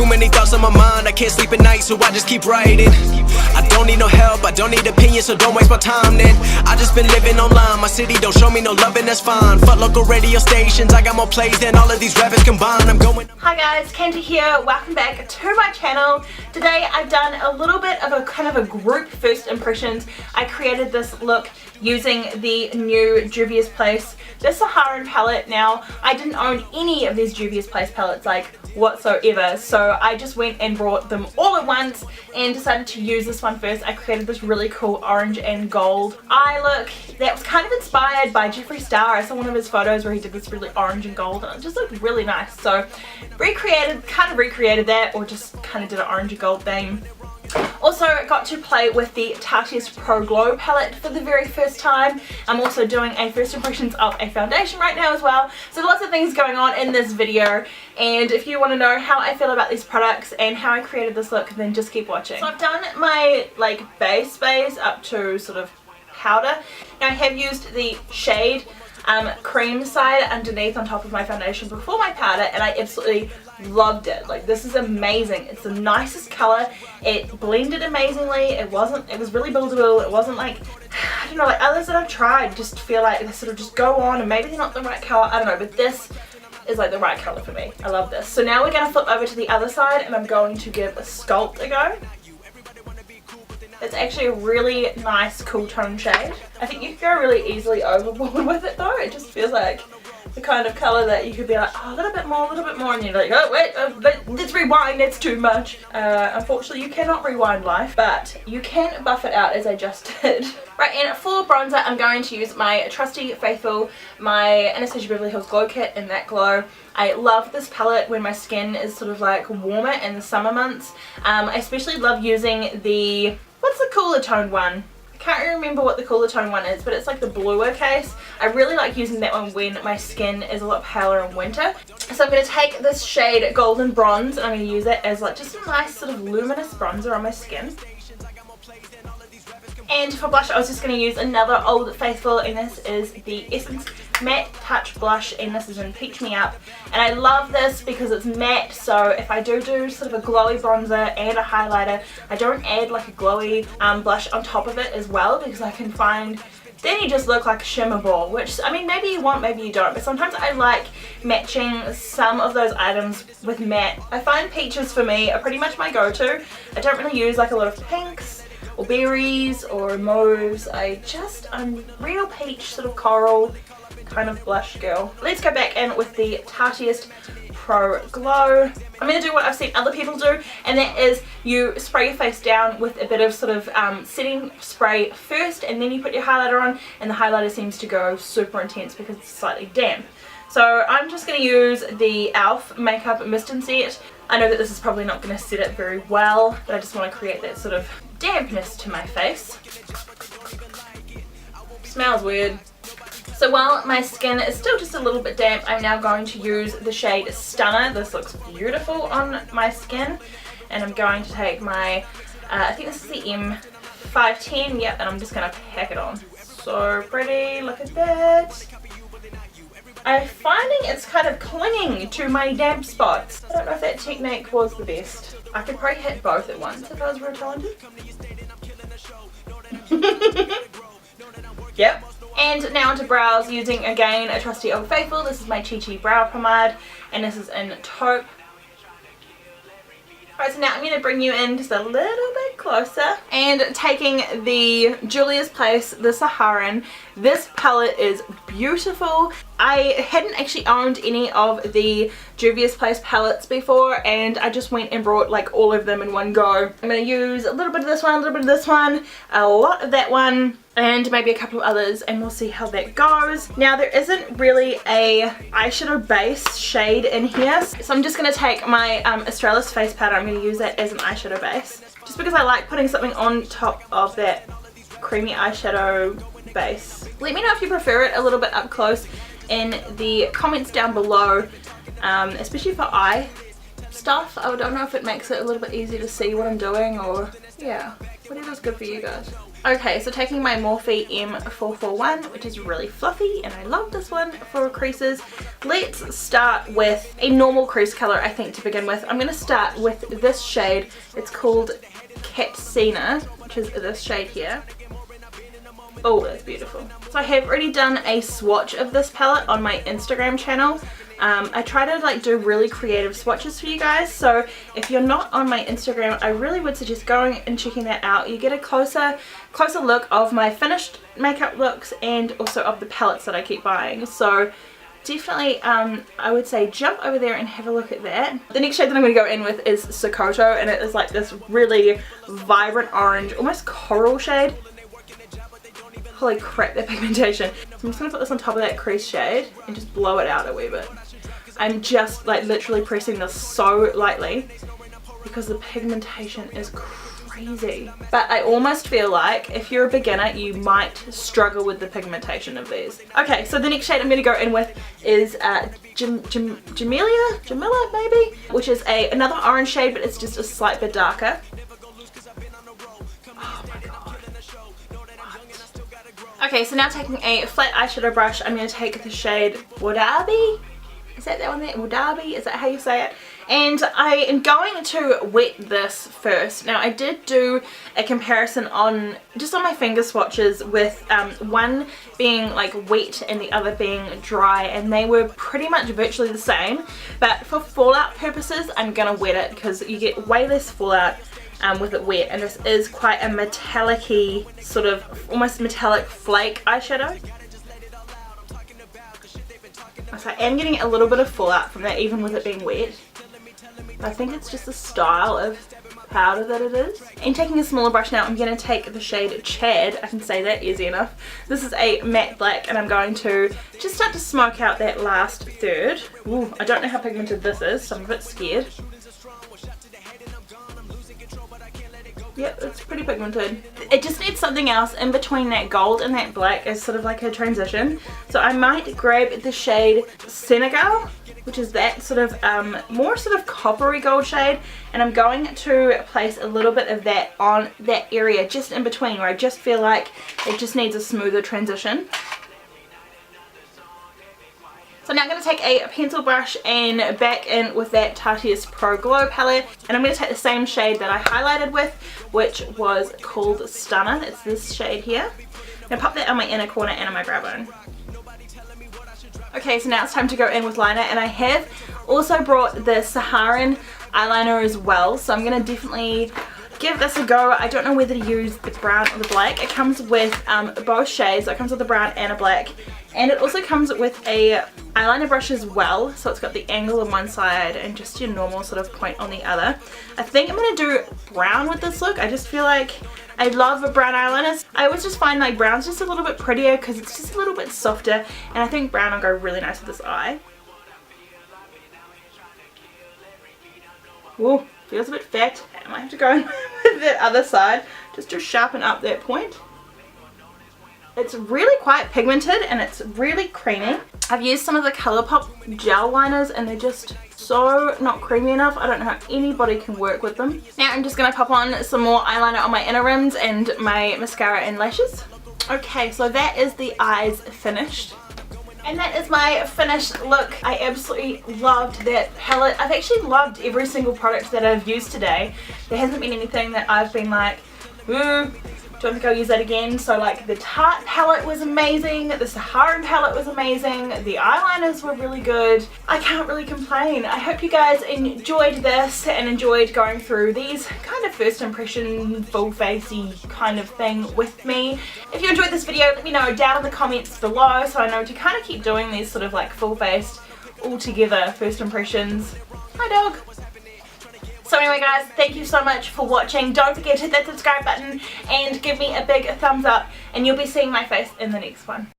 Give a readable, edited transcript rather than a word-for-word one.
Too many thoughts on my mind, I can't sleep at night, so I just keep writing. I don't need no help, I don't need opinions, so don't waste my time then. I just been living online, my city don't show me no love and that's fine. Fuck local radio stations, I got more plays than all of these rappers combined. I'm going. Hi guys, Kenzie here, welcome back to my channel. Today I've done a little bit of a kind of a group first impressions. I created this look using the new Juvia's Place, the Saharan palette. Now, I didn't own any of these Juvia's Place palettes like whatsoever, so I just went and brought them all at once and decided to use this one first. I created this really cool orange and gold eye look that was kind of inspired by Jeffree Star. I saw one of his photos where he did this really orange and gold and it just looked really nice, so kind of recreated that, or just kind of did an orange and gold theme. Also got to play with the Tarte Pro Glow palette for the very first time. I'm also doing a first impressions of a foundation right now as well. So lots of things going on in this video, and if you want to know how I feel about these products and how I created this look, then just keep watching. So I've done my base up to sort of powder. Now I have used the shade cream side underneath on top of my foundation before my powder, and I absolutely loved it. Like, this is amazing. It's the nicest color. It blended amazingly. It was really buildable. It wasn't like, I don't know, like others that I've tried just feel like they sort of just go on and maybe they're not the right color. I don't know, but this is like the right color for me. I love this. So now we're going to flip over to the other side and I'm going to give a Sculpt a go. It's actually a really nice cool tone shade. I think you can go really easily overboard with it though. It just feels like the kind of colour that you could be like, oh, a little bit more, and you're like, oh wait, but let's rewind, it's too much. Unfortunately you cannot rewind life, but you can buff it out as I just did. Right, and for bronzer I'm going to use my trusty faithful, my Anastasia Beverly Hills Glow Kit in that glow. I love this palette when my skin is sort of like warmer in the summer months. I especially love using the, what's the cooler toned one? I can't remember what the cooler tone one is, but it's like the bluer case. I really like using that one when my skin is a lot paler in winter. So I'm going to take this shade Golden Bronze and I'm going to use it as like just a nice sort of luminous bronzer on my skin. And for blush I was just going to use another Old Faithful, and this is the Essence Matte Touch Blush, and this is in Peach Me Up. And I love this because it's matte, so if I do sort of a glowy bronzer and a highlighter, I don't add like a glowy blush on top of it as well, because I can find then you just look like a shimmer ball, which, I mean, maybe you want, maybe you don't, but sometimes I like matching some of those items with matte. I find peaches for me are pretty much my go-to. I don't really use like a lot of pinks or berries or mauves. I'm real peach sort of coral kind of blush girl. Let's go back in with the Tarte Pro Glow. I'm going to do what I've seen other people do, and that is you spray your face down with a bit of sort of setting spray first, and then you put your highlighter on, and the highlighter seems to go super intense because it's slightly damp. So I'm just going to use the e.l.f. Makeup Mist and Set. I know that this is probably not going to set it very well, but I just want to create that sort of dampness to my face. Smells weird. So while my skin is still just a little bit damp, I'm now going to use the shade Stunner. This looks beautiful on my skin. And I'm going to take my, I think this is the M510, yep, and I'm just going to pack it on. So pretty, look at that. I'm finding it's kind of clinging to my damp spots. I don't know if that technique was the best. I could probably hit both at once if I was real talented. Yep. And now onto brows, using again a trusty Old Faithful. This is my Chi Chi Brow Pomade, and this is in Taupe. Alright, so now I'm going to bring you in just a little bit closer, and taking the Juvia's Place, the Saharan. This palette is beautiful. I hadn't actually owned any of the Juvia's Place palettes before, and I just went and brought like all of them in one go. I'm going to use a little bit of this one, a little bit of this one, a lot of that one, and maybe a couple of others, and we'll see how that goes. Now there isn't really a eyeshadow base shade in here, so I'm just going to take my Australis face powder. I'm going to use that as an eyeshadow base, just because I like putting something on top of that creamy eyeshadow base. Let me know if you prefer it a little bit up close in the comments down below, especially for eye stuff. I don't know if it makes it a little bit easier to see what I'm doing, or yeah, whatever's good for you guys. Okay, so taking my Morphe M441, which is really fluffy, and I love this one for creases. Let's start with a normal crease color, I think, to begin with. I'm going to start with this shade. It's called Katsina, which is this shade here. Oh, that's beautiful. So I have already done a swatch of this palette on my Instagram channel. I try to like do really creative swatches for you guys, so if you're not on my Instagram, I really would suggest going and checking that out. You get a closer look of my finished makeup looks and also of the palettes that I keep buying. So definitely I would say jump over there and have a look at that. The next shade that I'm going to go in with is Sokoto, and it is like this really vibrant orange, almost coral shade. Holy crap, that pigmentation. So I'm just going to put this on top of that crease shade and just blow it out a wee bit. I'm just like literally pressing this so lightly because the pigmentation is crazy. But I almost feel like if you're a beginner, you might struggle with the pigmentation of these. Okay, so the next shade I'm going to go in with is Jamila maybe? Which is another orange shade, but it's just a slight bit darker. Oh my god. Okay, so now taking a flat eyeshadow brush, I'm going to take the shade Wadabi. Is that one there? Wadabi? Is that how you say it? And I am going to wet this first. Now I did do a comparison on just on my finger swatches with one being like wet and the other being dry, and they were pretty much virtually the same. But for fallout purposes, I'm going to wet it because you get way less fallout with it wet, and this is quite a metallic-y, sort of almost metallic flake eyeshadow. So I am getting a little bit of fallout from that even with it being wet. I think it's just the style of powder that it is. And taking a smaller brush now, I'm going to take the shade Chad. I can say that easy enough. This is a matte black, and I'm going to just start to smoke out that last third. Ooh, I don't know how pigmented this is, so I'm a bit scared. Yep, it's pretty pigmented. It just needs something else in between that gold and that black as sort of like a transition. So I might grab the shade Senegal, which is that sort of more sort of coppery gold shade, and I'm going to place a little bit of that on that area just in between where I just feel like it just needs a smoother transition. So now I'm going to take a pencil brush and back in with that Tarte Pro Glow palette, and I'm going to take the same shade that I highlighted with, which was called Stunner. It's this shade here. I'm going to pop that on my inner corner and on my brow bone. Okay, so now it's time to go in with liner, and I have also brought the Saharan eyeliner as well, so I'm going to definitely give this a go. I don't know whether to use the brown or the black. It comes with both shades, so it comes with a brown and a black, and it also comes with a eyeliner brush as well, so it's got the angle on one side and just your normal sort of point on the other. I think I'm going to do brown with this look. I just feel like I love a brown eyeliner. I always just find like brown's just a little bit prettier because it's just a little bit softer, and I think brown will go really nice with this eye. Ooh, feels a bit fat. I might have to go in with the other side just to sharpen up that point. It's really quite pigmented and it's really creamy. I've used some of the ColourPop gel liners and they're just so not creamy enough. I don't know how anybody can work with them. Now I'm just going to pop on some more eyeliner on my inner rims and my mascara and lashes. Okay, so that is the eyes finished. And that is my finished look. I absolutely loved that palette. I've actually loved every single product that I've used today. There hasn't been anything that I've been like, ooh, don't think I'll use that again. So like the Tarte palette was amazing, the Saharan palette was amazing, the eyeliners were really good. I can't really complain. I hope you guys enjoyed this and enjoyed going through these kind of first impression full facey kind of thing with me. If you enjoyed this video, let me know down in the comments below so I know to kind of keep doing these sort of like full faced all together first impressions. Hi dog. So anyway guys, thank you so much for watching. Don't forget to hit that subscribe button and give me a big thumbs up, and you'll be seeing my face in the next one.